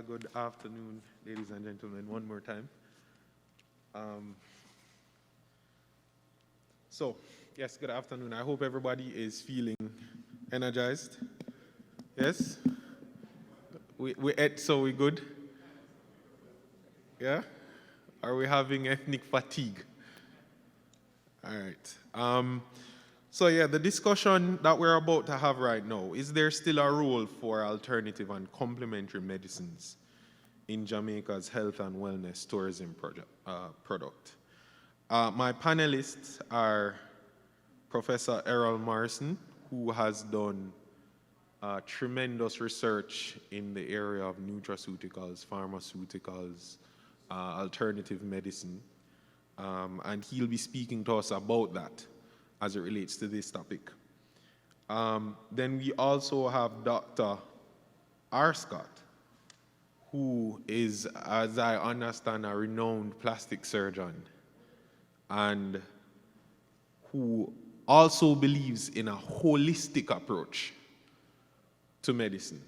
Good afternoon, ladies and gentlemen, one more time. Yes, good afternoon. I hope everybody is feeling energized. Yes? We ate, so we good? Yeah? Are we having ethnic fatigue? All right. The discussion that we're about to have right now, is there still a role for alternative and complementary medicines in Jamaica's health and wellness tourism product? My panelists are Professor Errol Morrison, who has done tremendous research in the area of nutraceuticals, pharmaceuticals, alternative medicine, and he'll be speaking to us about that as it relates to this topic. Then we also have Dr. R. Scott, who is, as I understand, a renowned plastic surgeon and who also believes in a holistic approach to medicine.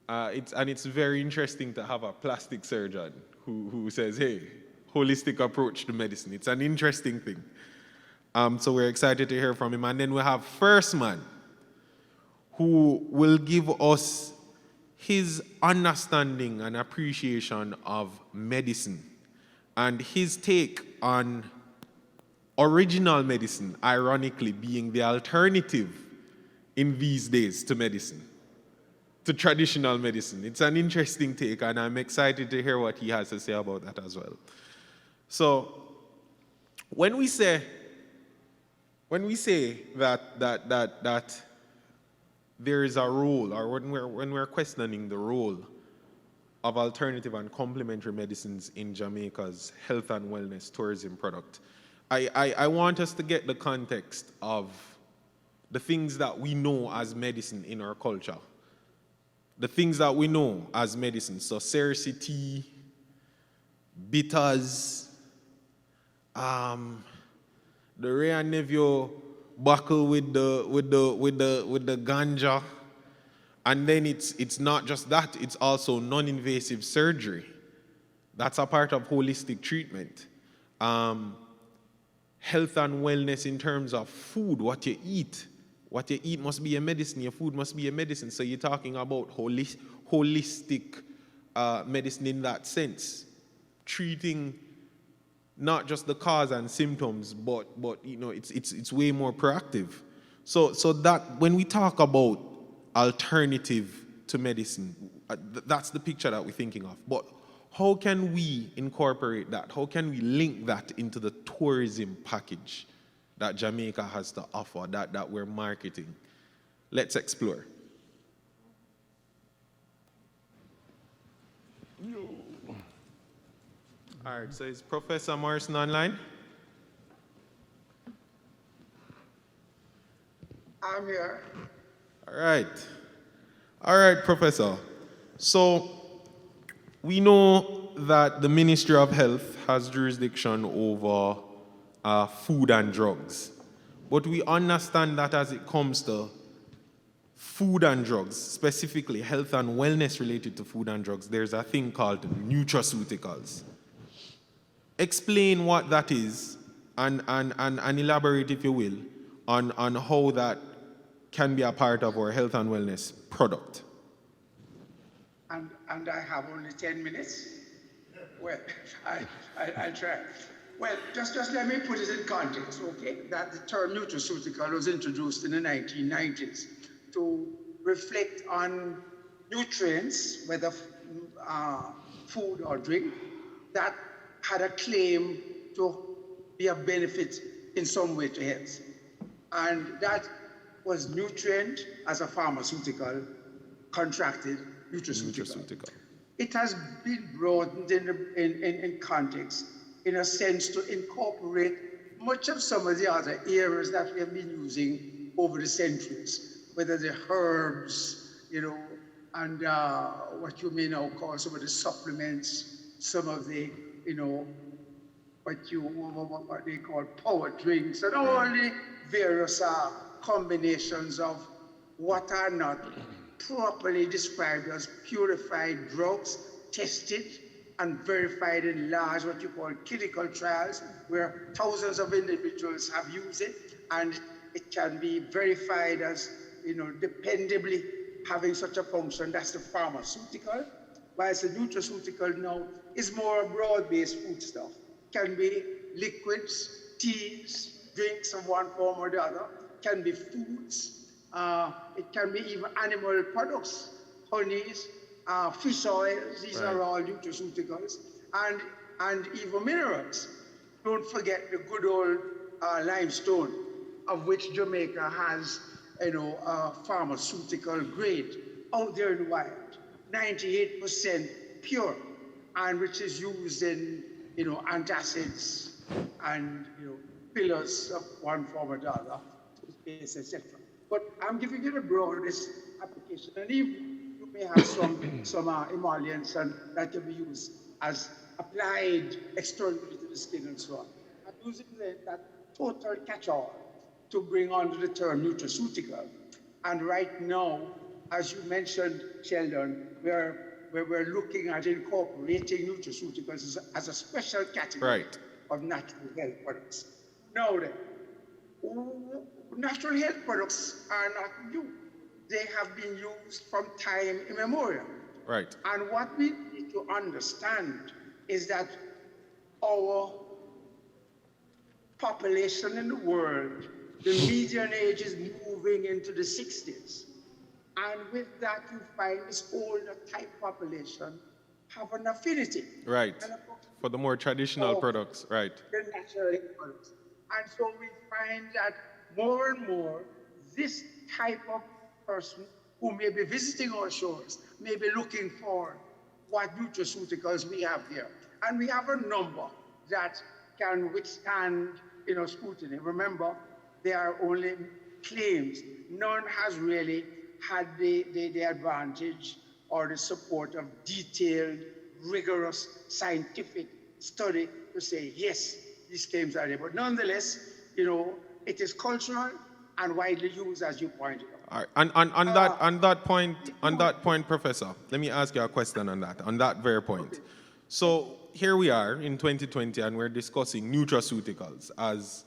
It's very interesting to have a plastic surgeon who says, hey, holistic approach to medicine. It's an interesting thing. So we're excited to hear from him. And then we have First Man, who will give us his understanding and appreciation of medicine and his take on original medicine, ironically, being the alternative in these days to medicine, to traditional medicine. It's an interesting take, and I'm excited to hear what he has to say about that as well. So when we say that there is a role, or when we're questioning the role of alternative and complementary medicines in Jamaica's health and wellness tourism product, I want us to get the context of the things that we know as medicine in our culture. The things that we know as medicine. So cercity, bitters, the rare nephew buckle with the ganja, and then it's not just that, it's also non-invasive surgery. That's a part of holistic treatment. Health and wellness in terms of food, what you eat. What you eat must be a medicine, your food must be a medicine. So you're talking about holistic medicine in that sense, treating not just the cause and symptoms, but it's way more proactive. So that when we talk about alternative to medicine, that's the picture that we're thinking of. But how can we incorporate that? How can we link that into the tourism package that Jamaica has to offer, that we're marketing? Let's explore. All right, so is Professor Morrison online? I'm here. All right, Professor. So we know that the Ministry of Health has jurisdiction over food and drugs. But we understand that as it comes to food and drugs, specifically health and wellness related to food and drugs, there's a thing called nutraceuticals. Explain what that is and elaborate, if you will, on how that can be a part of our health and wellness product. And I have only 10 minutes? Well, I'll try. Well, just let me put it in context, okay? That the term nutraceutical was introduced in the 1990s to reflect on nutrients, whether food or drink, that had a claim to be a benefit in some way to health. And that was nutrient as a pharmaceutical, contracted nutraceutical. It has been broadened in context, in a sense to incorporate much of some of the other areas that we have been using over the centuries, whether the herbs, and what you may now call some of the supplements, some of the, what they call power drinks, and all the various combinations of what are not properly described as purified drugs, tested and verified in large, what you call clinical trials, where thousands of individuals have used it, and it can be verified as, dependably having such a function. That's the pharmaceutical, whilst the nutraceutical now is more a broad-based food stuff. Can be liquids, teas, drinks of one form or the other, can be foods, it can be even animal products, honeys, fish oils. These are all nutraceuticals, and even minerals. Don't forget the good old limestone, of which Jamaica has, a pharmaceutical grade out there in the wild, 98% pure, and which is used in, antacids and, fillers of one form or the other, toothpaste, etc. But I'm giving you the broadest application, and even you may have some emollients and that can be used as applied externally to the skin and so on. I'm using that total catch-all to bring under the term nutraceutical. And right now, as you mentioned, Sheldon, we're looking at incorporating nutraceuticals as a special category of natural health products. Now then, natural health products are not new. They have been used from time immemorial. Right. And what we need to understand is that our population in the world, the median age is moving into the 60s. And with that, you find this older type population have an affinity. Right. For the more traditional products. Right. The natural health products. And so we find that more and more, this type of person who may be visiting our shores may be looking for what nutraceuticals we have here. And we have a number that can withstand, scrutiny. Remember, they are only claims. None has really had the advantage or the support of detailed, rigorous scientific study to say, yes, these claims are there. But nonetheless, it is cultural and widely used, as you pointed out. All right. On that point, Professor, let me ask you a question on that very point. So here we are in 2020, and we're discussing nutraceuticals as,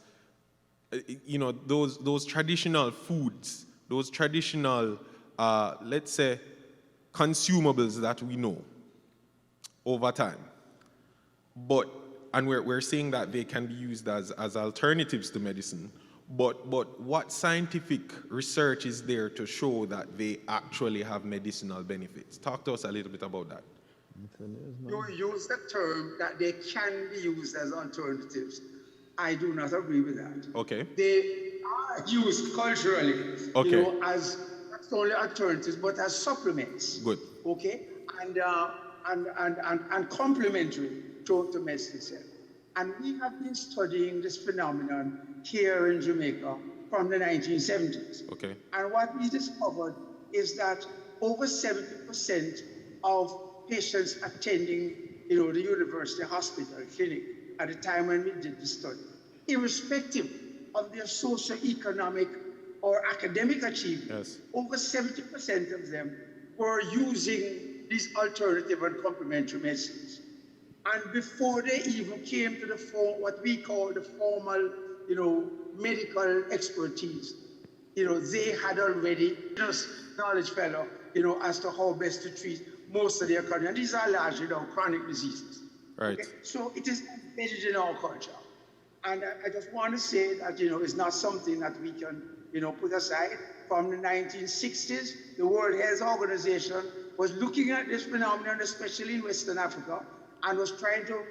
those traditional foods, those traditional, let's say, consumables that we know over time. And we're saying that they can be used as alternatives to medicine. But what scientific research is there to show that they actually have medicinal benefits? Talk to us a little bit about that. You use the term that they can be used as alternatives. I do not agree with that. Okay. They are used culturally, as not only alternatives, but as supplements. Good. Okay? And complementary to medicine itself. And we have been studying this phenomenon here in Jamaica from the 1970s. Okay. And what we discovered is that over 70% of patients attending, the university hospital clinic at the time when we did the study, irrespective of their socioeconomic or academic achievements, over 70% of them were using these alternative and complementary medicines. And before they even came to what we call the formal, medical expertise, they had already just knowledge fellow, as to how best to treat most of their conditions. And these are largely chronic diseases. Right. Okay? So it is embedded in our culture. And I just want to say that, it's not something that we can, put aside. From the 1960s, the World Health Organization was looking at this phenomenon, especially in Western Africa, and was trying to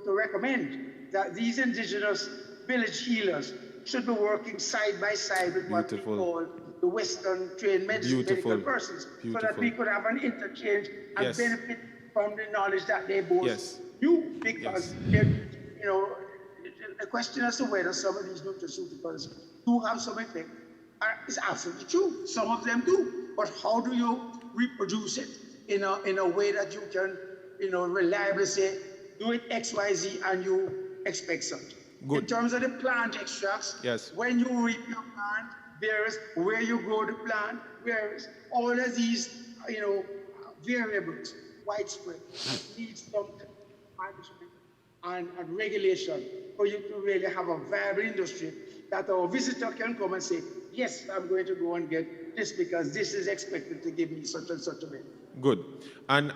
recommend that these indigenous village healers should be working side by side with what we call the Western trained medical persons, so that we could have an interchange and benefit from the knowledge that they both knew. Because, the question as to whether some of these nutraceuticals do have some effect is absolutely true. Some of them do. But how do you reproduce it in a way that you can, reliably say, do it X, Y, Z, and you expect something? Good. In terms of the plant extracts, when you reap your plant, varies where you grow the plant, varies all of these, variables widespread. It needs some management and regulation for you to really have a viable industry that our visitor can come and say, yes, I'm going to go and get this because this is expected to give me such and such a rate. Good. And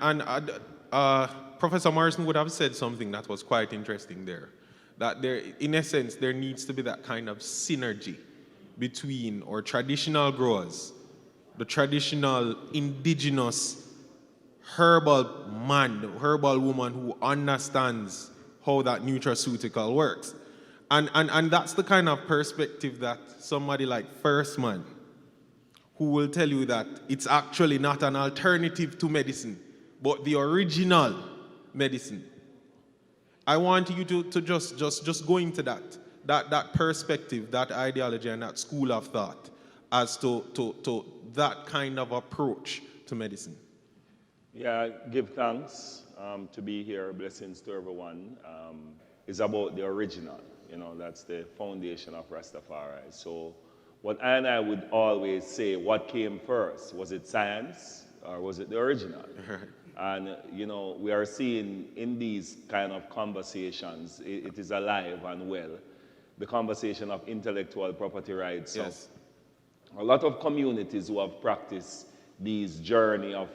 Professor Morrison would have said something that was quite interesting there. That there, in essence, there needs to be that kind of synergy between our traditional growers, the traditional indigenous herbal man, herbal woman who understands how that nutraceutical works. And that's the kind of perspective that somebody like First Man, who will tell you that it's actually not an alternative to medicine, but the original medicine. I want you to just go into that perspective, that ideology, and that school of thought as to that kind of approach to medicine. Yeah, give thanks to be here. Blessings to everyone. It's about the original. You know, that's the foundation of Rastafari. So what I and I would always say, what came first? Was it science or was it the original? And, you know, we are seeing in these kind of conversations, it is alive and well, the conversation of intellectual property rights. Yes. So a lot of communities who have practiced these journey of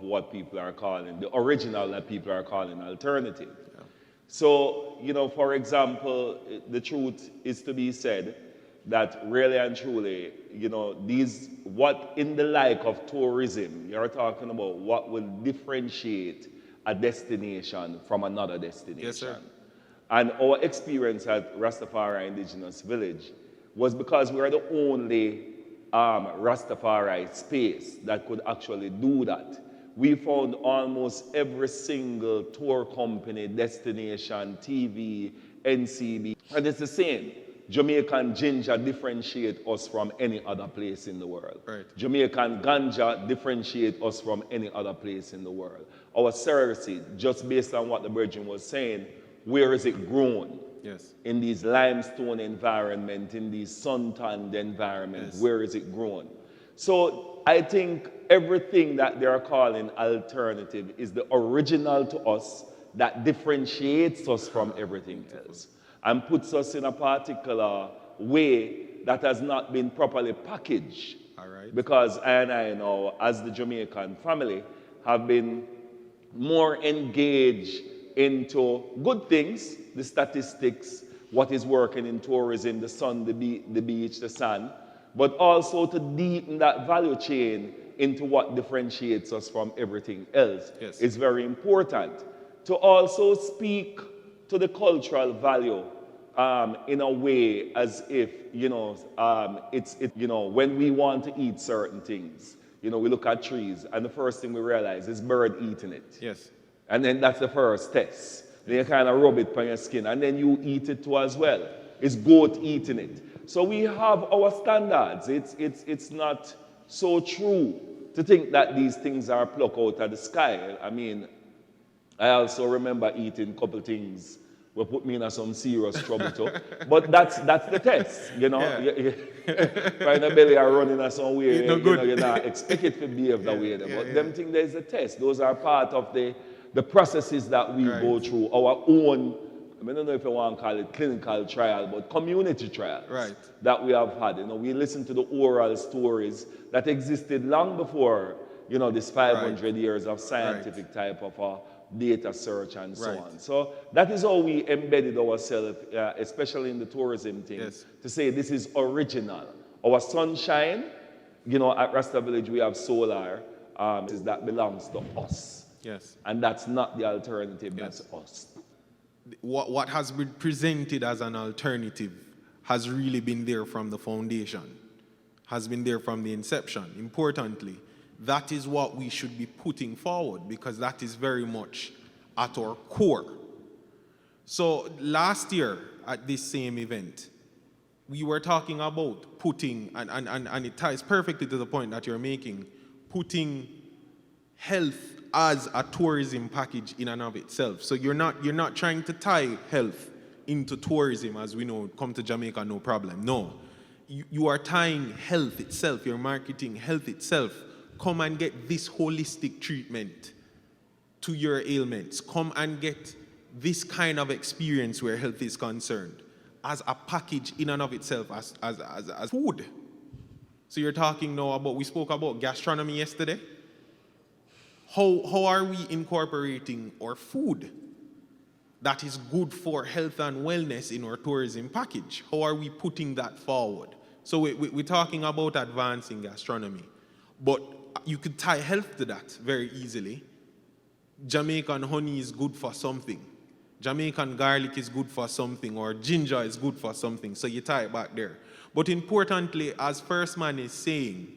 what people are calling, the original that people are calling alternative. Yeah. So, you know, for example, the truth is to be said that really and truly, you know, these, what in the like of tourism, you're talking about what will differentiate a destination from another destination. Yes, sir. And our experience at Rastafari Indigenous Village was because we are the only Rastafari space that could actually do that. We found almost every single tour company, destination, TV, NCB, and it's the same. Jamaican ginger differentiate us from any other place in the world. Right. Jamaican ganja differentiate us from any other place in the world. Our cereseed, just based on what the Virgin was saying, where is it grown? Yes. In these limestone environment, in these sun-tanned environment, yes. Where is it grown? So I think everything that they're calling alternative is the original to us that differentiates us from everything else and puts us in a particular way that has not been properly packaged. All right. Because I know, as the Jamaican family, have been more engaged into good things, the statistics, what is working in tourism, the sun, the beach, the sand, but also to deepen that value chain into what differentiates us from everything else. Yes. Is very important. To also speak to the cultural value in a way as if, you know, you know, when we want to eat certain things, you know, we look at trees and the first thing we realize is bird eating it. Yes. And then that's the first test. Then you kind of rub it on your skin and then you eat it too as well. It's goat eating it. So we have our standards. It's not so true to think that these things are plucked out of the sky. I mean, I also remember eating a couple things will put me in some serious trouble too. But that's the test, you know. Yeah. Right now belly are running in some way, you know, you're not expected to behave that way. But them things there's a test. Those are part of the processes that we go through, our own, I don't know if you want to call it clinical trial, but community trials that we have had. You know, we listen to the oral stories that existed long before, you know, this 500 years of scientific type of data search and so on. So that is how we embedded ourselves, especially in the tourism thing, to say this is original. Our sunshine, you know, at Rasta Village we have solar, that belongs to us. Yes. And that's not the alternative, that's us. What has been presented as an alternative has really been there from the foundation, has been there from the inception. Importantly, that is what we should be putting forward because that is very much at our core. So last year at this same event, we were talking about putting, and it ties perfectly to the point that you're making, putting health as a tourism package in and of itself. So you're not trying to tie health into tourism, as we know, come to Jamaica, no problem. No, you are tying health itself, you're marketing health itself. Come and get this holistic treatment to your ailments. Come and get this kind of experience where health is concerned as a package in and of itself, as food. So you're talking now about, we spoke about gastronomy yesterday. How are we incorporating our food that is good for health and wellness in our tourism package? How are we putting that forward? So we're talking about advancing gastronomy, but you could tie health to that very easily. Jamaican honey is good for something. Jamaican garlic is good for something, or ginger is good for something, so you tie it back there. But importantly, as First Man is saying,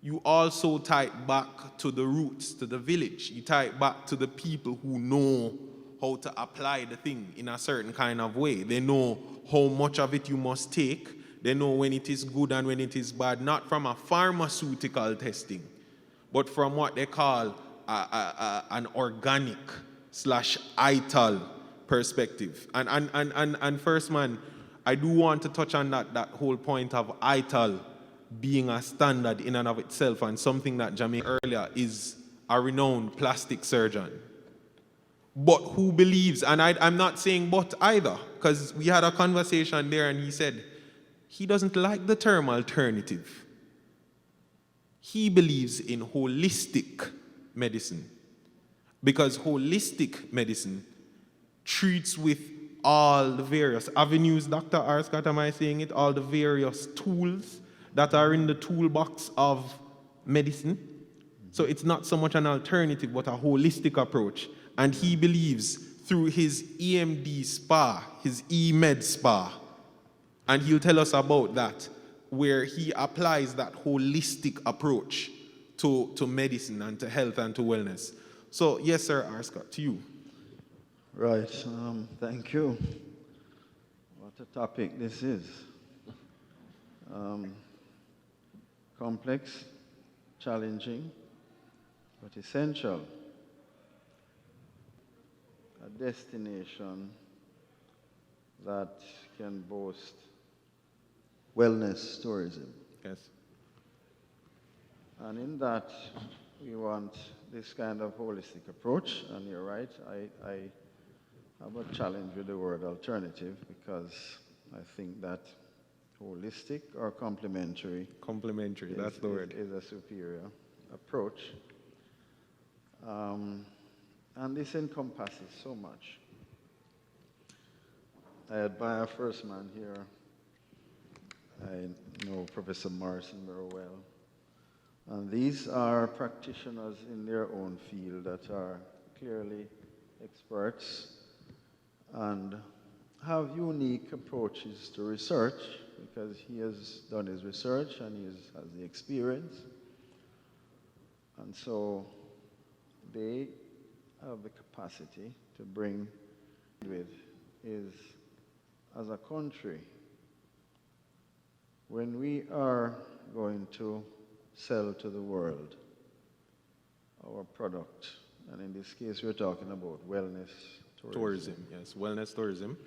you also tie it back to the roots, to the village. You tie it back to the people who know how to apply the thing in a certain kind of way. They know how much of it you must take. They know when it is good and when it is bad, not from a pharmaceutical testing, but from what they call an organic / ital perspective. And First Man, I do want to touch on that whole point of ital being a standard in and of itself, and something that Jamaica earlier is a renowned plastic surgeon. But who believes, and I'm not saying but either, because we had a conversation there and he said he doesn't like the term alternative. He believes in holistic medicine, because holistic medicine treats with all the various avenues, Dr. R. Scott, am I saying it? All the various tools that are in the toolbox of medicine. So it's not so much an alternative, but a holistic approach. And he believes through his EMD spa, his EMed spa, and he'll tell us about that, where he applies that holistic approach to medicine and to health and to wellness. So yes, sir, R. Scott, to you. Right, thank you. What a topic this is. Complex, challenging, but essential. A destination that can boast wellness tourism. Yes. And in that, we want this kind of holistic approach. And you're right, I have a challenge with the word alternative, because I think that holistic or complementary. Complementary, that's the word. Is a superior approach. And this encompasses so much. I admire First Man here. I know Professor Morrison very well. And these are practitioners in their own field that are clearly experts and have unique approaches to research, because he has done his research and he has the experience. And so they have the capacity to bring with is, as a country, when we are going to sell to the world our product, and in this case we're talking about wellness tourism. Yes, wellness tourism.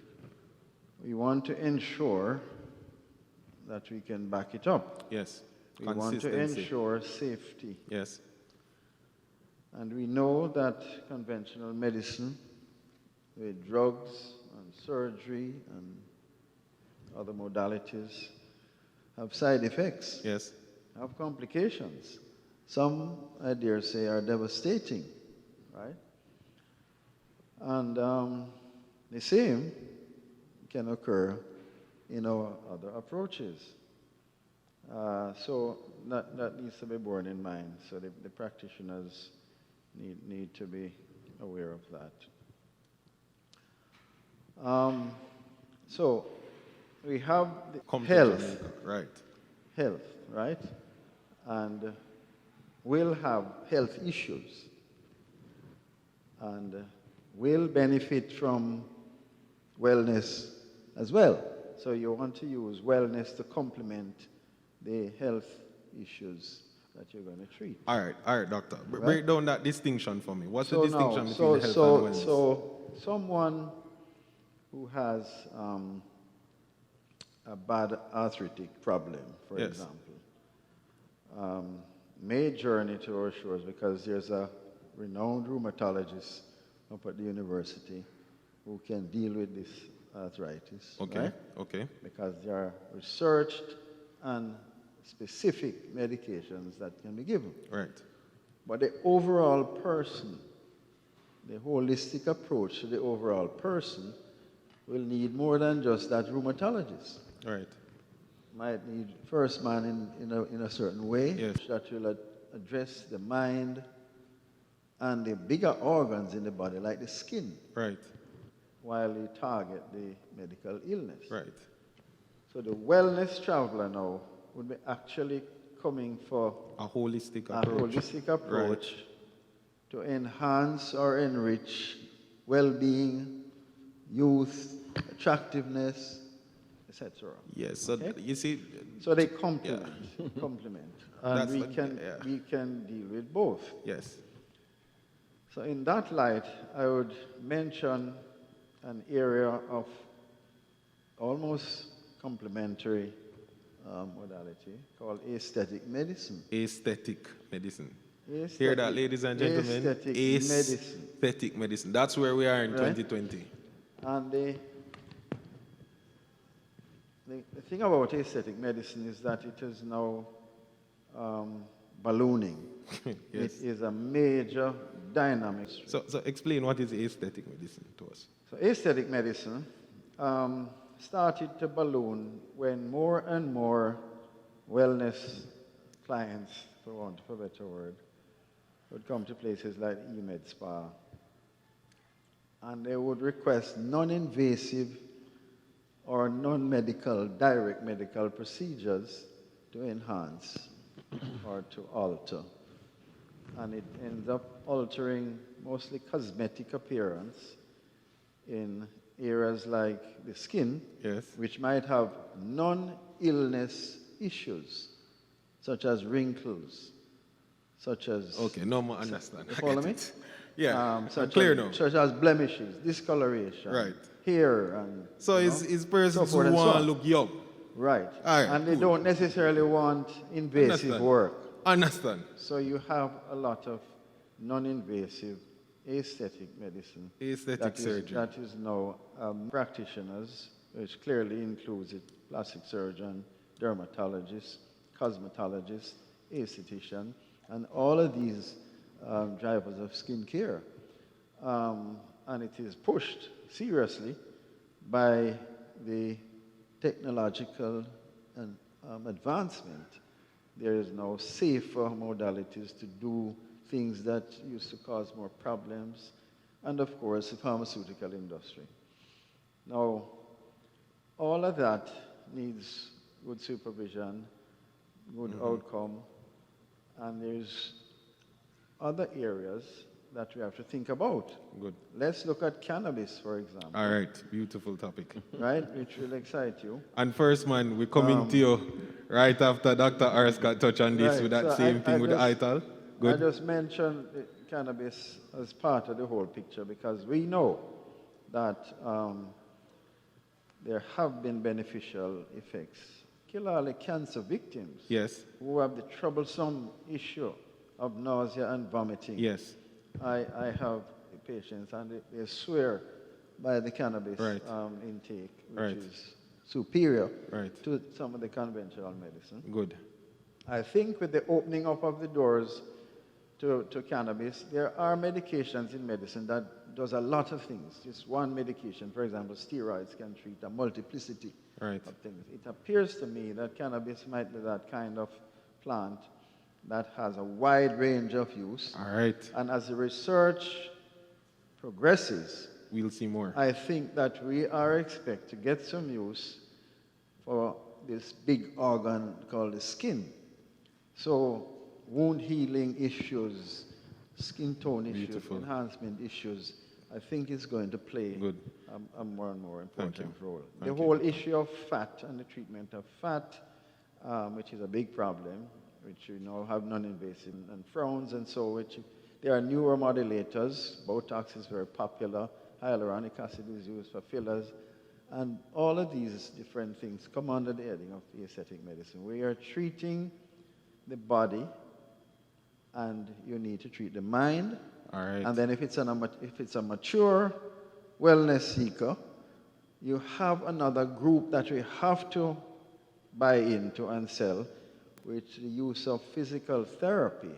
We want to ensure that we can back it up. Yes. We want to ensure safety. Yes. And we know that conventional medicine with drugs and surgery and other modalities have side effects. Yes. Have complications. Some, I dare say, are devastating, right? And the same can occur in our other approaches. So that needs to be borne in mind. So the practitioners need to be aware of that. So we have the health. Right. Health, right? And will have health issues and will benefit from wellness as well. So you want to use wellness to complement the health issues that you're going to treat. All right, doctor. Right? Break down that distinction for me. What's the distinction between health and wellness? So someone who has a bad arthritic problem, for example, may journey to our shores because there's a renowned rheumatologists up at the university who can deal with this arthritis. Okay, right? okay. Because there are researched and specific medications that can be given. Right. But the overall person, the holistic approach to the overall person will need more than just that rheumatologist. Right. Might need first man in a certain way Yes. that will address the mind and the bigger organs in the body, like the skin, Right. while they target the medical illness. Right. So the wellness traveler now would be actually coming for A holistic a approach. holistic approach to enhance or enrich well-being, youth, attractiveness, etc. Yes. So Okay. you see, So they complement, and That's we what- can yeah. we can deal with both. yes. So in that light, I would mention an area of almost complementary modality called aesthetic medicine. Aesthetic medicine. Hear Aesthetic- that, ladies and gentlemen? Aesthetic medicine. Aesthetic medicine. That's where we are in Right. 2020. And the thing about aesthetic medicine is that it is now ballooning. Yes. It is a major dynamic. So explain what is aesthetic medicine to us. So aesthetic medicine started to balloon when more and more wellness clients, for want of a better word, would come to places like eMed Spa, and they would request non-invasive or non-medical, direct medical procedures to enhance or to alter. And it ends up altering mostly cosmetic appearance in areas like the skin, Yes. which might have non-illness issues, such as wrinkles, such as... Okay, no more understand. You I follow get me? it. Yeah, I'm such clear as, now. Such as blemishes, discoloration, Right. hair, and So you is know, persons so forth who and so want to on. look young. Right. All right, And they cool. don't necessarily want invasive Understand. work. Understand. So you have a lot of non-invasive aesthetic medicine. Aesthetic surgery. That is now practitioners, which clearly includes it, plastic surgeon, dermatologist, cosmetologist, aesthetician, and all of these drivers of skin care. And it is pushed seriously by the technological advancement. There is now safer modalities to do things that used to cause more problems, and of course the pharmaceutical industry. Now, all of that needs good supervision, good outcome, and there's other areas that we have to think about. Good. Let's look at cannabis, for example. All right, beautiful topic. Right, which will excite you. And first, man, we're coming to you right after Dr. Ars got touch on this Right, with that so same thing with the just- ITAL. I Good. just mentioned cannabis as part of the whole picture because we know that there have been beneficial effects. Kill all the cancer victims Yes. who have the troublesome issue of nausea and vomiting. Yes. I have patients and they swear by the cannabis Right. intake, which Right. is superior Right. to some of the conventional medicine. Good. I think with the opening up of the doors to cannabis, there are medications in medicine that does a lot of things. Just one medication, for example, steroids can treat a multiplicity Right. of things. It appears to me that cannabis might be that kind of plant that has a wide range of use. All right. And as the research progresses, We'll see more. I think that we are expect to get some use for this big organ called the skin. So wound healing issues, skin tone issues, Beautiful. enhancement issues, I think is going to play Good. a more and more Thank important you. role. Thank The you. whole issue of fat and the treatment of fat, which is a big problem, which you know have non-invasive and frowns and so, which there are newer modulators. Botox is very popular. Hyaluronic acid is used for fillers. And all of these different things come under the heading of aesthetic medicine. We are treating the body, and you need to treat the mind, All right. And then if it's a mature wellness seeker, you have another group that we have to buy into and sell, which the use of physical therapy.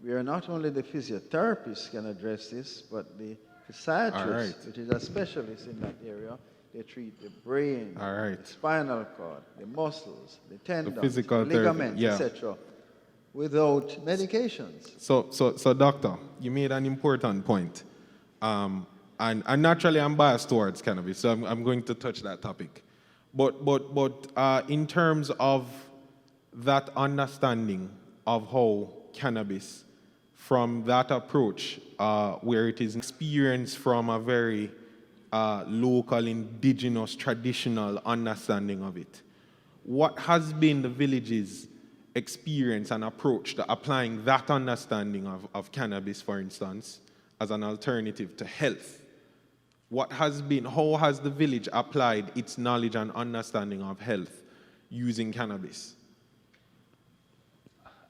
We are not only the physiotherapists can address this, but the physiatrists, which is a specialist in that area. They treat the brain, the spinal cord, the muscles, the tendons, the ligaments, etc., without medications. So, doctor, you made an important point. And naturally, I'm biased towards cannabis, so I'm going to touch that topic. But in terms of that understanding of how cannabis, from that approach, where it is experienced from a very local, indigenous, traditional understanding of it, what has been the village's experience and approach to applying that understanding of cannabis, for instance, as an alternative to health? How has the village applied its knowledge and understanding of health using cannabis?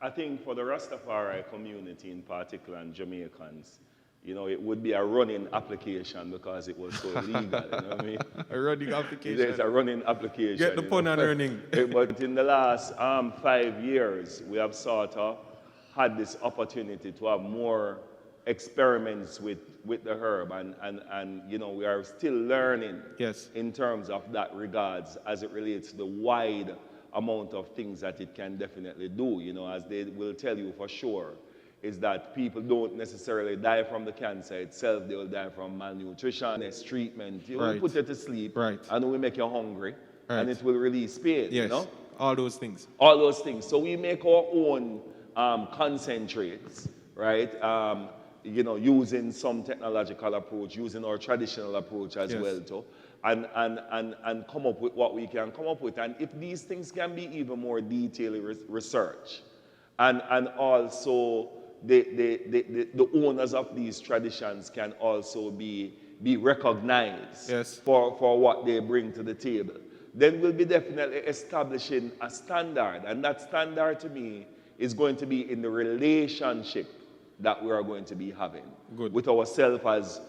I think for the Rastafari community in particular and Jamaicans, it would be a running application because it was so legal, you know what I mean? A running application. It's a running application. Get the pun on running. But in the last 5 years, we have sort of had this opportunity to have more experiments with the herb, and we are still learning in terms of that regards as it relates to the wide amount of things that it can definitely do, as they will tell you for sure, is that people don't necessarily die from the cancer itself, they will die from malnutrition, treatment, we put you to sleep, and we make you hungry, and it will release pain, all those things. All those things. So we make our own concentrates, right? Using some technological approach, using our traditional approach as well too, and come up with what we can come up with. And if these things can be even more detailed research, and also the owners of these traditions can also be recognized for what they bring to the table, then we'll be definitely establishing a standard. And that standard to me is going to be in the relationship that we are going to be having with ourselves as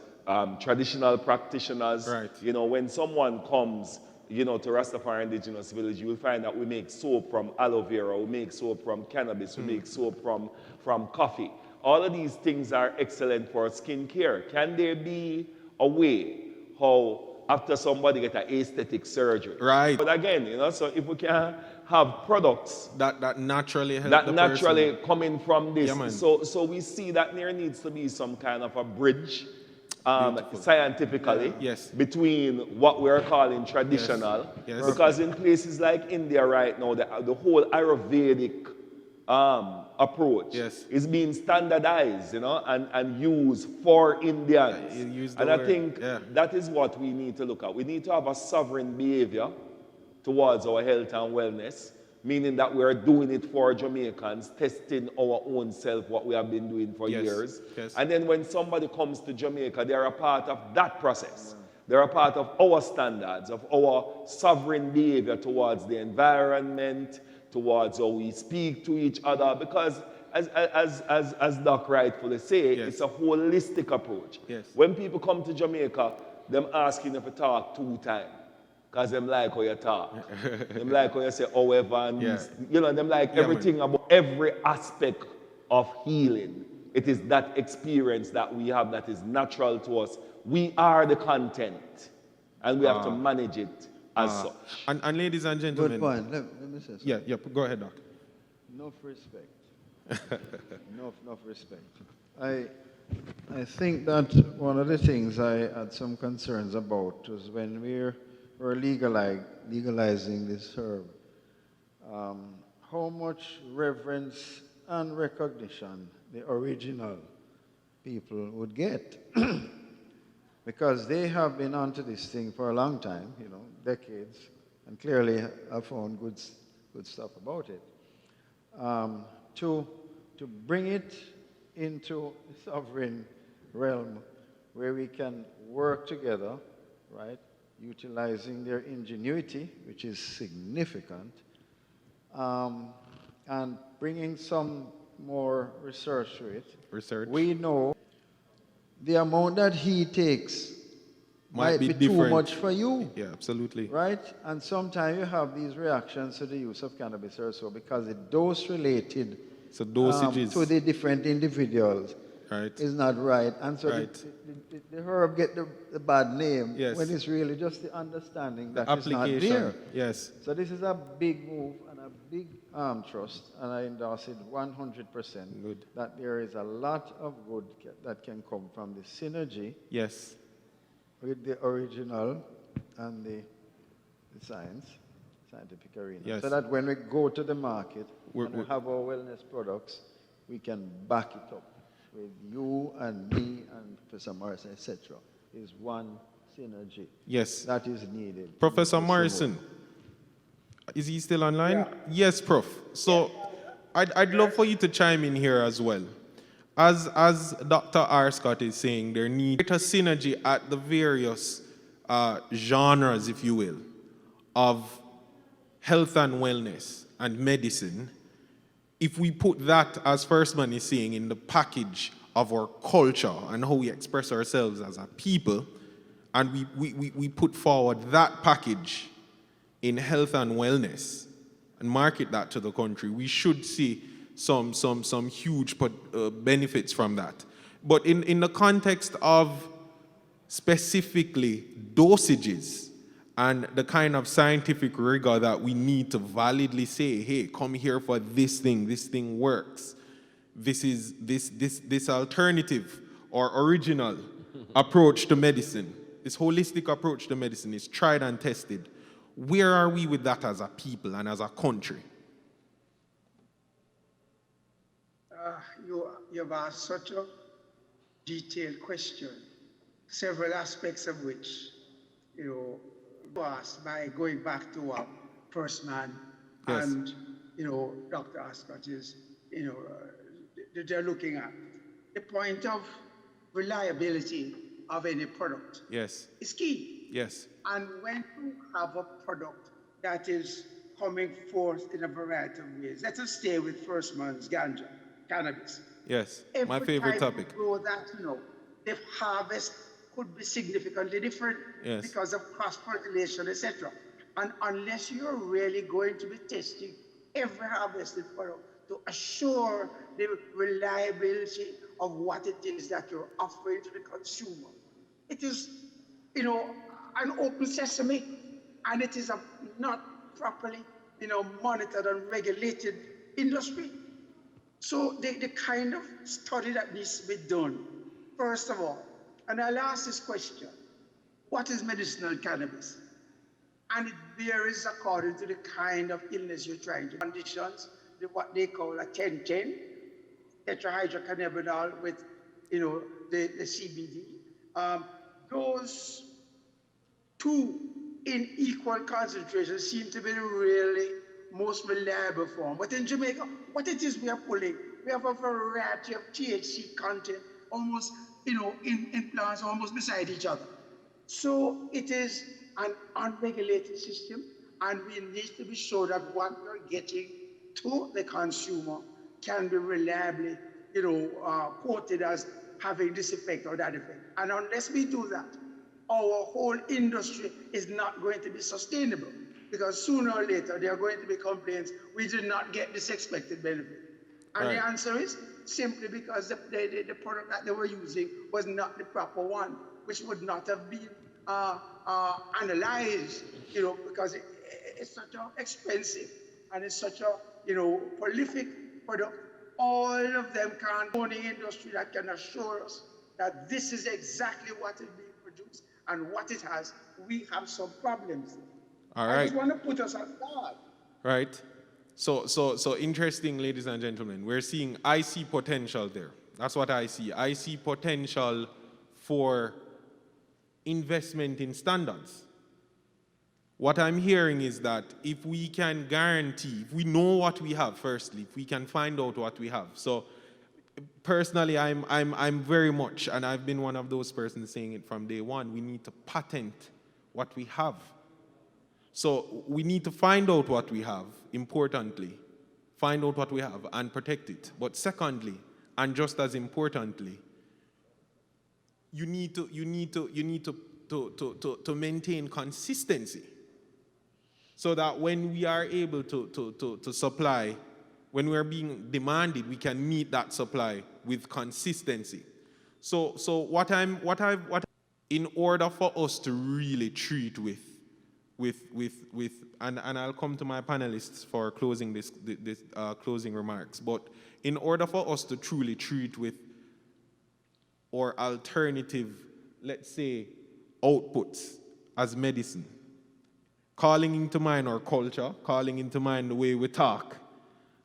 traditional practitioners. When someone comes, to Rastafari Indigenous Village, you will find that we make soap from aloe vera, we make soap from cannabis, we make soap from coffee. All of these things are excellent for skin care. Can there be a way how after somebody get an aesthetic surgery? But again, so if we can have products that naturally help that the naturally person. Coming from this, so we see that there needs to be some kind of a bridge scientifically between what we're calling traditional, because in places like India right now, the whole Ayurvedic approach is being standardized, and used for Indians. And I think that is what we need to look at. We need to have a sovereign behavior towards our health and wellness, meaning that we're doing it for Jamaicans, testing our own self, what we have been doing for years. And then when somebody comes to Jamaica, they're a part of that process. They're a part of our standards, of our sovereign behavior towards the environment, towards how we speak to each other, because as Doc rightfully say, it's a holistic approach. When people come to Jamaica, them asking if you talk 2 times. Because them like how you talk. Them like how you say however, and them like everything about every aspect of healing. It is that experience that we have that is natural to us. We are the content, and we have to manage it as such. And ladies and gentlemen. Good point. Let me say something. Yeah, go ahead, Doc. Enough respect. enough respect. I think that one of the things I had some concerns about was when we're legalizing this herb, how much reverence and recognition the original people would get. Because they have been onto this thing for a long time, decades, and clearly have found good stuff about it. To bring it into a sovereign realm where we can work together, right? Utilizing their ingenuity, which is significant, and bringing some more research to it. We know the amount that he takes might be too different. much for you. Yeah, absolutely. Right? And sometimes you have these reactions to the use of cannabis also because the dose related So dosages. to the different individuals Right. is not right. And so Right. the herb get the bad name Yes. when it's really just the understanding The that it's not application. there. Yes. So this is a big move and a big trust, and I endorse it 100%. Good. That there is a lot of good that can come from the synergy Yes. with the original and the scientific arena. Yes. So that when we go to the market We're- and we we're- have our wellness products, we can back it up with you and me and Professor Morrison, etc. Is one synergy Yes. that is needed. Professor Mr. Morrison, is he still online? Yeah. Yes, Prof. So I'd love for you to chime in here as well. As Dr. R. Scott is saying, there needs a synergy at the various genres, if you will, of health and wellness and medicine. If we put that, as First Man is saying, in the package of our culture and how we express ourselves as a people, and we put forward that package in health and wellness and market that to the country, we should see some huge benefits from that. But in the context of specifically dosages and the kind of scientific rigor that we need to validly say, hey, come here for this thing works. This is this alternative or original approach to medicine, this holistic approach to medicine is tried and tested. Where are we with that as a people and as a country? You've asked such a detailed question, several aspects of which, you asked by going back to First Man Yes. and, Dr. Ascot is, they're looking at. The point of reliability of any product Yes, is key. yes, And when you have a product that is coming forth in a variety of ways, let us stay with First Man's ganja, cannabis. yes. My Every favorite time topic. you grow that, the harvest could be significantly different Yes. because of cross-fertilization, etc. And unless you're really going to be testing every harvested product to assure the reliability of what it is that you're offering to the consumer, it is, an open sesame, and it is a not properly, monitored and regulated industry. So the kind of study that needs to be done, first of all, and I'll ask this question, what is medicinal cannabis? And it varies according to the kind of illness you're trying to conditions, what they call a 10-10, tetrahydrocannabinol with, the CBD. Those two in equal concentration seem to be the really most reliable form. But in Jamaica, what it is we are pulling, we have a variety of THC content almost, in plants almost beside each other. So it is an unregulated system, and we need to be sure that what we're getting to the consumer can be reliably, quoted as having this effect or that effect. And unless we do that, our whole industry is not going to be sustainable, because sooner or later there are going to be complaints, we did not get this expected benefit. And Right. the answer is simply because the product that they were using was not the proper one, which would not have been analyzed, because it's such an expensive and it's such a, prolific product. All of them can't own the industry that can assure us that this is exactly what is being produced and what it has. We have some problems. All I right. just want to put us on guard. Right. So interesting, ladies and gentlemen. I see potential there. That's what I see. I see potential for investment in standards. What I'm hearing is that if we can guarantee, if we know what we have, firstly, if we can find out what we have. So personally, I'm very much, and I've been one of those persons saying it from day one, we need to patent what we have. So we need to find out what we have, importantly, find out what we have and protect it. But secondly, and just as importantly, you need to maintain consistency, so that when we are able to supply, when we are being demanded, we can meet that supply with consistency. So in order for us to really treat with and I'll come to my panelists for closing this closing remarks, but in order for us to truly treat with or alternative, let's say, outputs as medicine, calling into mind our culture, calling into mind the way we talk,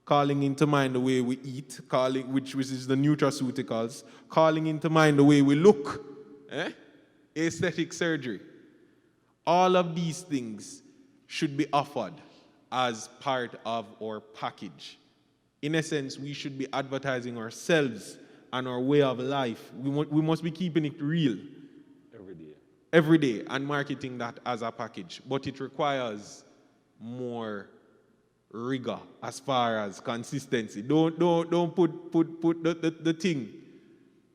calling into mind the way we eat, which is the nutraceuticals, calling into mind the way we look, aesthetic surgery. All of these things should be offered as part of our package. In essence, we should be advertising ourselves and our way of life. We must be keeping it real. Every day, and marketing that as a package. But it requires more rigor as far as consistency. Don't put the thing,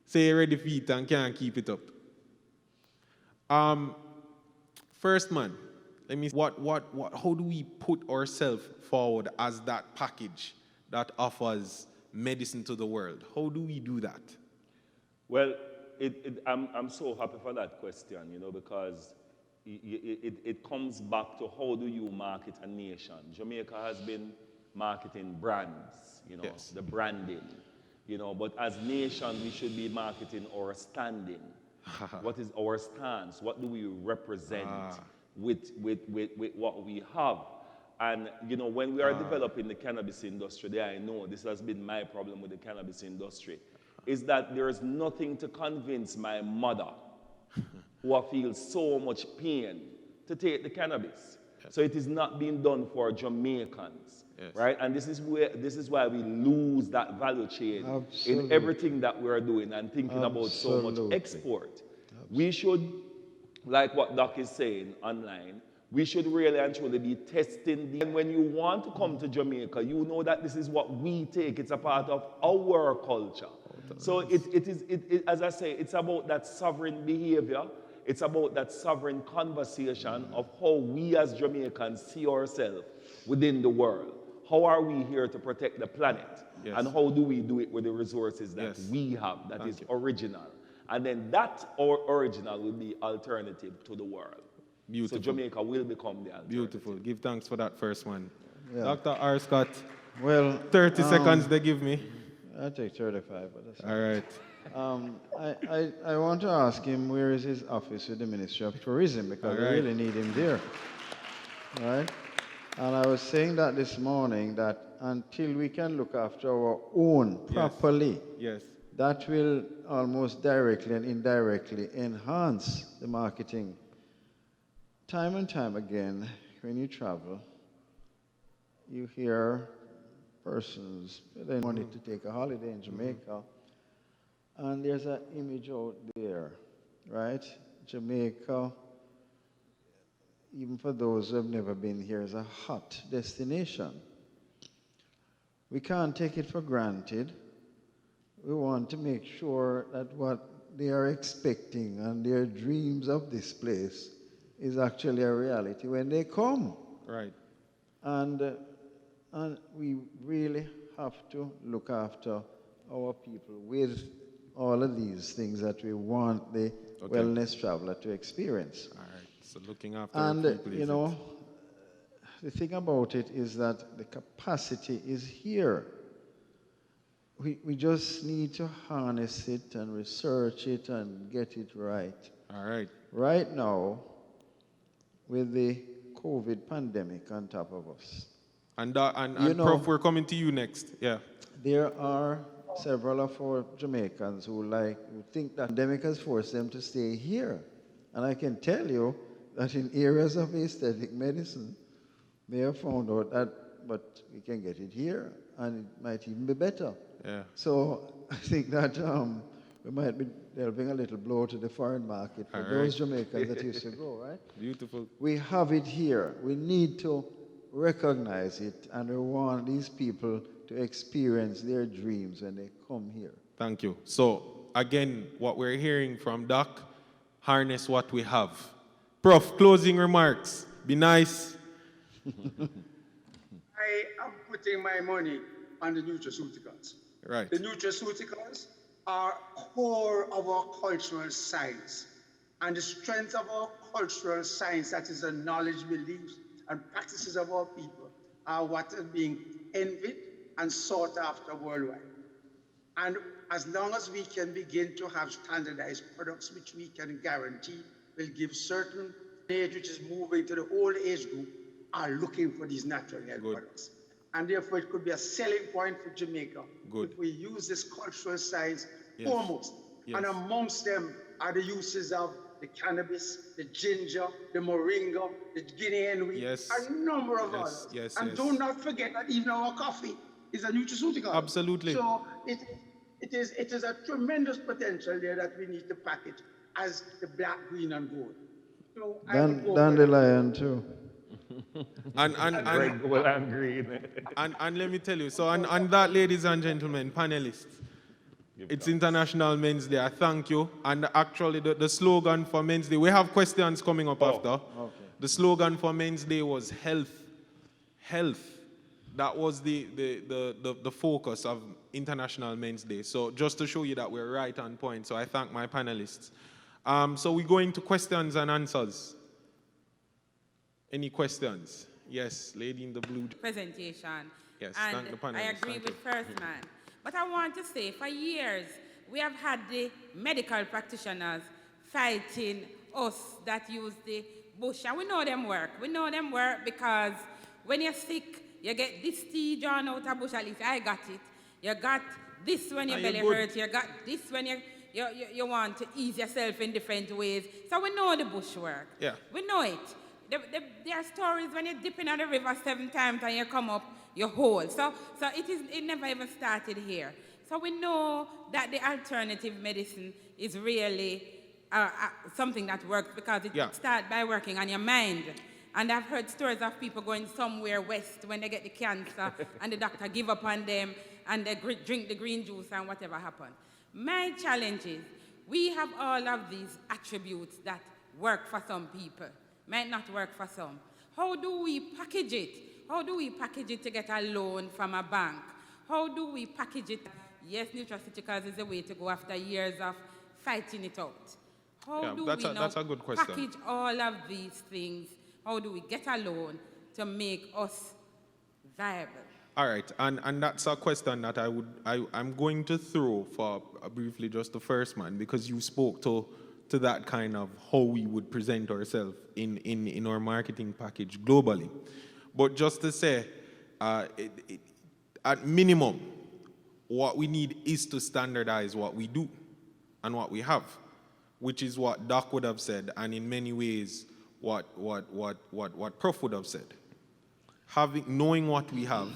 say you're ready for it and can't keep it up. First man, let me how do we put ourselves forward as that package that offers medicine to the world? How do we do that? Well, I'm so happy for that question, because it comes back to how do you market a nation. Jamaica has been marketing brands, Yes. the branding, but as nation we should be marketing our standing. What is our stance? What do we represent with what we have? And when we are developing the cannabis industry, there I know this has been my problem with the cannabis industry, is that there is nothing to convince my mother, who feels so much pain, to take the cannabis. Yes. So it is not being done for Jamaicans, yes. Right? And this is why we lose that value chain. Absolutely. In everything that we are doing and thinking about so much export. Absolutely. We should, like what Doc is saying online, we should really and truly be testing. And when you want to come to Jamaica, you know that this is what we take. It's a part of our culture. So as I say, it's about that sovereign behavior. It's about that sovereign conversation of how we as Jamaicans see ourselves within the world. How are we here to protect the planet? Yes. And how do we do it with the resources that we have that is original? And then that original will be alternative to the world. Beautiful. So Jamaica will become the alternative. Beautiful. Give thanks for that first one. Yeah. Dr. R. Scott, well, 30 seconds they give me. I'll take 35, but that's all right. I want to ask him where is his office with the Ministry of Tourism, because we really need him there. Right? And I was saying that this morning, that until we can look after our own properly, yes. That will almost directly and indirectly enhance the marketing. Time and time again, when you travel, you hear persons they wanted to take a holiday in Jamaica, and there's an image out there, right? Jamaica, even for those who have never been here, is a hot destination. We can't take it for granted. We want to make sure that what they are expecting and their dreams of this place is actually a reality when they come. Right. And we really have to look after our people with all of these things that we want the wellness traveler to experience. All right. So looking after our people. And, the thing about it is that the capacity is here. We just need to harness it and research it and get it right. All right. Right now, with the COVID pandemic on top of us. And Prof, we're coming to you next. Yeah. There are several of our Jamaicans who think that the pandemic has forced them to stay here. And I can tell you that in areas of aesthetic medicine, they have found out that, but we can get it here, and it might even be better. Yeah. So I think that we might be delving a little blow to the foreign market for those Jamaicans that used to go, right? Beautiful. We have it here. We need to recognize it, and we want these people to experience their dreams when they come here. Thank you. So again, what we're hearing from Doc, harness what we have. Prof, closing remarks. Be nice. I am putting my money on the nutraceuticals. Right. The nutraceuticals are core of our cultural science. And the strength of our cultural science, that is the knowledge, beliefs, and practices of our people, are what are being envied and sought after worldwide. And as long as we can begin to have standardized products, which we can guarantee will give certain age, which is moving to the old age group, are looking for these natural health products. And therefore, it could be a selling point for Jamaica if we use this cultural science foremost. And amongst them are the uses of the cannabis, the ginger, the moringa, the Guinea hen wheat, a number of others. And do not forget that even our coffee is a nutraceutical. Absolutely. So it is a tremendous potential there that we need to package as the black, green, and gold. So Dandelion too. Red, gold, and green. and let me tell you, so on that, ladies and gentlemen, panelists, it's International Men's Day. I thank you. And actually, the slogan for Men's Day, we have questions coming up after. Okay. The slogan for Men's Day was health. Health. That was the focus of International Men's Day. So just to show you that we're right on point. So I thank my panelists. So we go into questions and answers. Any questions? Yes, lady in the blue. Presentation. Yes, and thank the panelists. I agree with First Man. But I want to say, for years, we have had the medical practitioners fighting us that use the bush. And we know them work. We know them work because when you're sick, you get this tea drawn out of bush. At least I got it. You got this when your belly hurts. You got this when you want to ease yourself in different ways. So we know the bush work. Yeah. We know it. There are stories when you dip in the river 7 times and you come up, you're whole. So it never even started here. So we know that the alternative medicine is really something that works because it starts by working on your mind. And I've heard stories of people going somewhere west when they get the cancer and the doctor give up on them and they drink the green juice and whatever happened. My challenge is we have all of these attributes that work for some people, might not work for some. How do we package it? How do we package it to get a loan from a bank? How do we package it? Yes, nutraceuticals is the way to go after years of fighting it out. How do we now package all of these things? How do we get a loan to make us viable? All right, and that's a question that I'm going to throw for briefly just the First Man, because you spoke to that kind of how we would present ourselves in our marketing package globally. But just to say, at minimum, what we need is to standardize what we do and what we have, which is what Doc would have said, and in many ways, what Prof would have said. Knowing what we have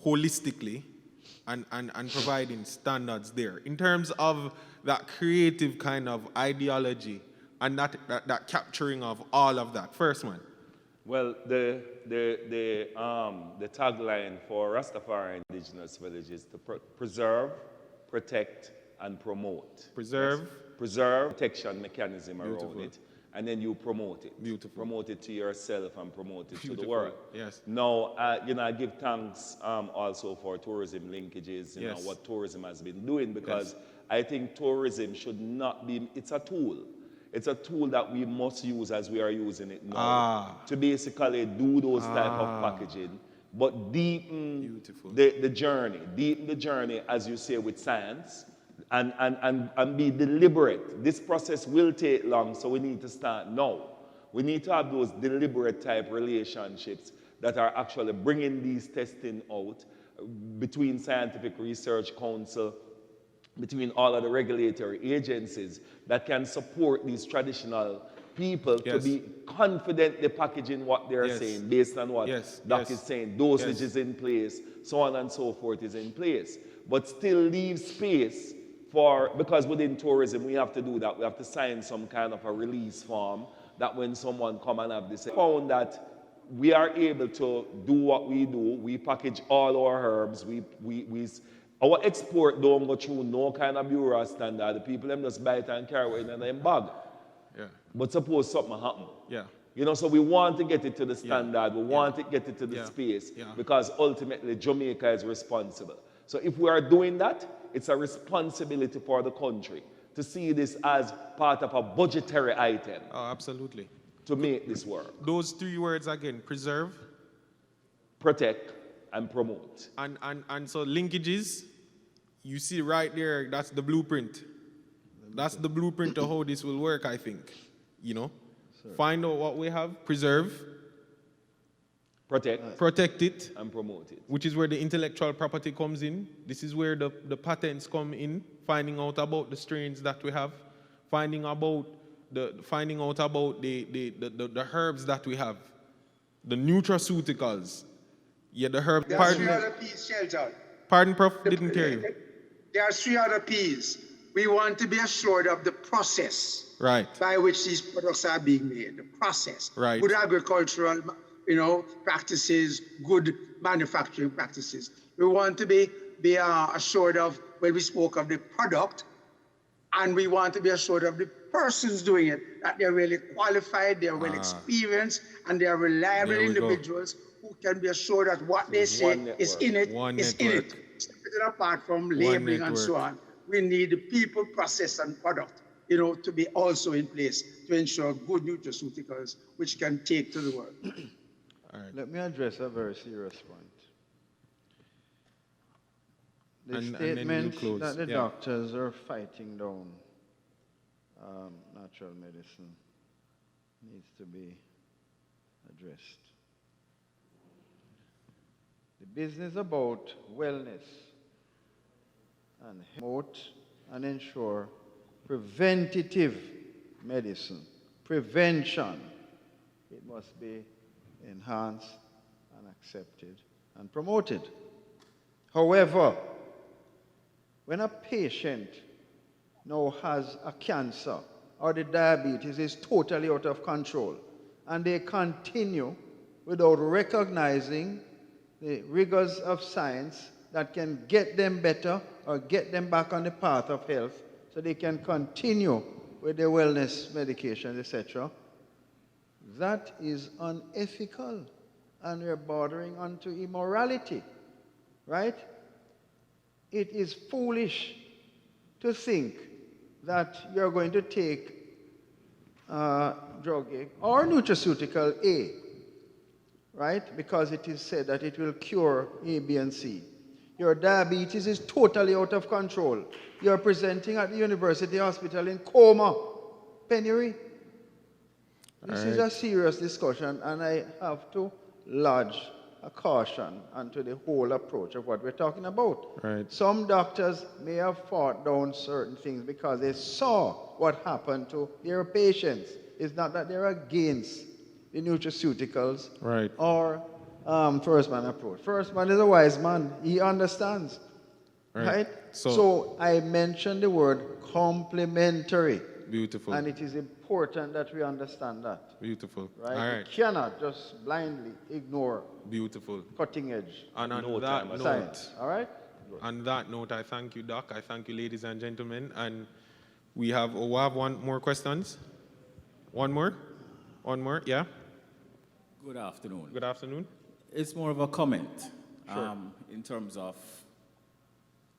holistically and providing standards there. In terms of that creative kind of ideology and that capturing of all of that. First Man. Well, the tagline for Rastafari Indigenous Village is to preserve, protect, and promote. Preserve. Yes. Preserve, protection mechanism around it, and then you promote it. Beautiful. Promote it to yourself and promote it to the world. Yes. Now, I give thanks also for tourism linkages, you know, what tourism has been doing, because I think tourism should not be, it's a tool. It's a tool that we must use as we are using it now to basically do those type of packaging, but deepen the journey, as you say, with science, and be deliberate. This process will take long, so we need to start now. We need to have those deliberate type relationships that are actually bringing these testing out between Scientific Research Council, between all of the regulatory agencies that can support these traditional people to be confidently packaging what they're saying based on what Doc is saying. Dosage is in place, so on and so forth is in place. But still leave space for, because within tourism we have to do that. We have to sign some kind of a release form that when someone come and have this, found that we are able to do what we do. We package all our herbs. We Our export don't go through no kind of bureau standard. The people them just buy it and carry it in their bag. Yeah. But suppose something happen. Yeah. You know, so we want to get it to the standard. We want to get it to the Yeah. space Yeah. because ultimately Jamaica is responsible. So if we are doing that, it's a responsibility for the country to see this as part of a budgetary item Oh, absolutely. to make this work. Those 3 words again: preserve, Protect and promote. and so linkages. You see right there, that's the blueprint. That's the blueprint of how this will work, I think. You know? Find out what we have, preserve, protect it, and promote it. which is where the intellectual property comes in. This is where the patents come in, finding out about the strains that we have, finding out about the herbs that we have, the nutraceuticals. Yeah, the herbs. There are 3 other P's, Shelton. Pardon, Prof, didn't hear you. There are 3 other P's. We want to be assured of the process Right. by which these products are being made, the process. Right. Good agricultural, practices, good manufacturing practices. We want to be assured of, when we spoke of the product, and we want to be assured of the persons doing it, that they're really qualified, they're well experienced, and they're reliable There we go. individuals who can be assured that what they say is in it, One is in network. it. Separate apart from labeling and so network. on. We need the people, process, and product, to be also in place to ensure good nutraceuticals which can take to the world. Let me address a very serious point. The And then statement we'll close. that the Yeah. doctors are fighting down natural medicine needs to be addressed. The business about wellness and promote and ensure preventative medicine, prevention, it must be enhanced and accepted and promoted. However, when a patient now has a cancer or the diabetes is totally out of control and they continue without recognizing the rigors of science that can get them better or get them back on the path of health so they can continue with their wellness medications, etc., that is unethical and we're bordering onto immorality, right? It is foolish to think that you're going to take drug A or nutraceutical A, right? Because it is said that it will cure A, B, and C. Your diabetes is totally out of control. You're presenting at the university hospital in coma, penury. This is a serious discussion, and I have to lodge a caution onto the whole approach of what we're talking about. Right. Some doctors may have fought down certain things because they saw what happened to their patients. It's not that they're against the nutraceuticals Right. or first man approach. First man is a wise man. He understands. Right? So I mentioned the word complementary. Beautiful. And it is important that we understand that. Beautiful. Right? All We right. cannot just blindly ignore Beautiful. cutting edge And on No that time at note, science. All right? on that note, I thank you, Doc. I thank you, ladies and gentlemen. And we have one more questions. One more? One more? Yeah. Good afternoon. Good afternoon. It's more of a comment in terms of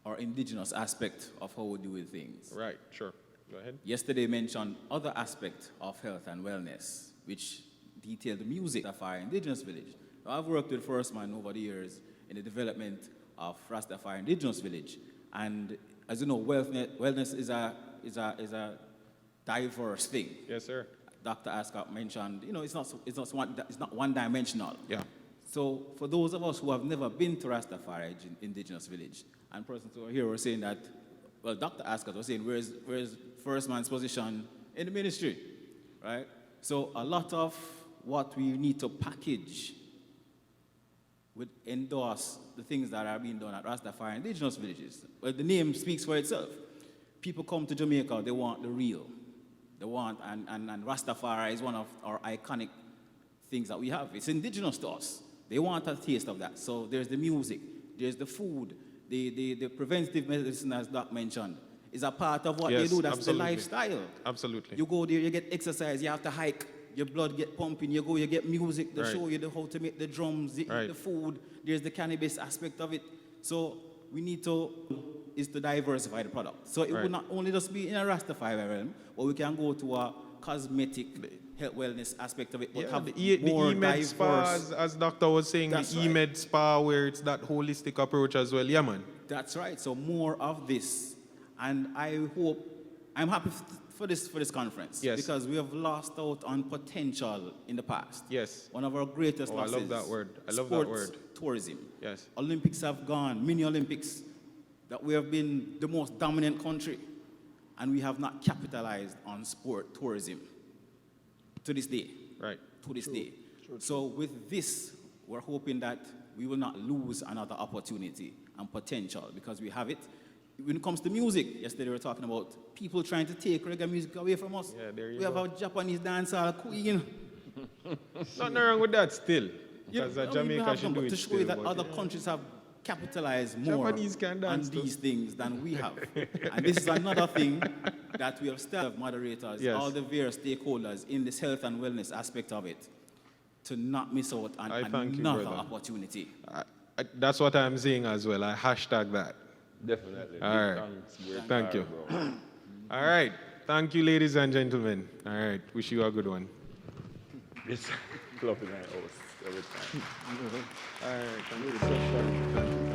our indigenous aspect of how we do with things. Right. Sure. Go ahead. Yesterday mentioned other aspects of health and wellness, which detail the music of our indigenous village. Now, I've worked with First Man over the years in the development of Rastafari Indigenous Village, and as you know, wellness is a diverse thing. Yes, sir. Dr. Ascot mentioned, it's not one-dimensional. Yeah. So for those of us who have never been to Rastafari Indigenous Village, and persons who are here were saying that, well, Dr. Ascot was saying, where's First Man's position in the ministry, right? So a lot of what we need to package would endorse the things that are being done at Rastafari Indigenous Villages. Well, the name speaks for itself. People come to Jamaica, they want the real. They want, and Rastafari is one of our iconic things that we have. It's indigenous to us. They want a taste of that. So there's the music, there's the food, the preventative medicine, as Doc mentioned, is a part of what Yes, they do. That's absolutely. the lifestyle. Absolutely. You go there, you get exercise, you have to hike, your blood get pumping, you go, you get music to Right. show you how to make the drums, you Right. eat the food, there's the cannabis aspect of it. So we need to diversify the product. So it Right. will not only just be in a Rastafari realm, but we can go to a cosmetic health wellness aspect of it, but Yeah, have the more E-Med spa, diverse. as Doctor was saying, That's the right. E-Med spa where it's that holistic approach as well. Yeah, man. That's right. So more of this, and I'm happy for this conference. Yes. Because we have lost out on potential in the past. Yes. One of our greatest Oh, I losses. love that word. I love that sports word. Tourism. Yes. Olympics have gone, mini Olympics, that we have been the most dominant country, and we have not capitalized on sport tourism to this day. Right. To this day. So with this, we're hoping that we will not lose another opportunity and potential because we have it. When it comes to music, yesterday we were talking about people trying to take reggae music away from us. Yeah, there you we have go. a Japanese dancehall queen. Nothing wrong with that still. Yeah, Because I mean, we Jamaica have should them, do but it to show still, you that but other yeah. countries have capitalized more Japanese can dance on too. these things than we have. And this is another thing that we have still have moderators, Yes. all the various stakeholders in this health and wellness aspect of it, to not miss out on I thank you, another brother. opportunity. That's what I'm saying as well. I hashtag that. Definitely. All right. Thanks, great Thank guy, you. bro. All right. Thank you, ladies and gentlemen. All right. Wish you a good one. It's club in my house every time. All right. Thank you.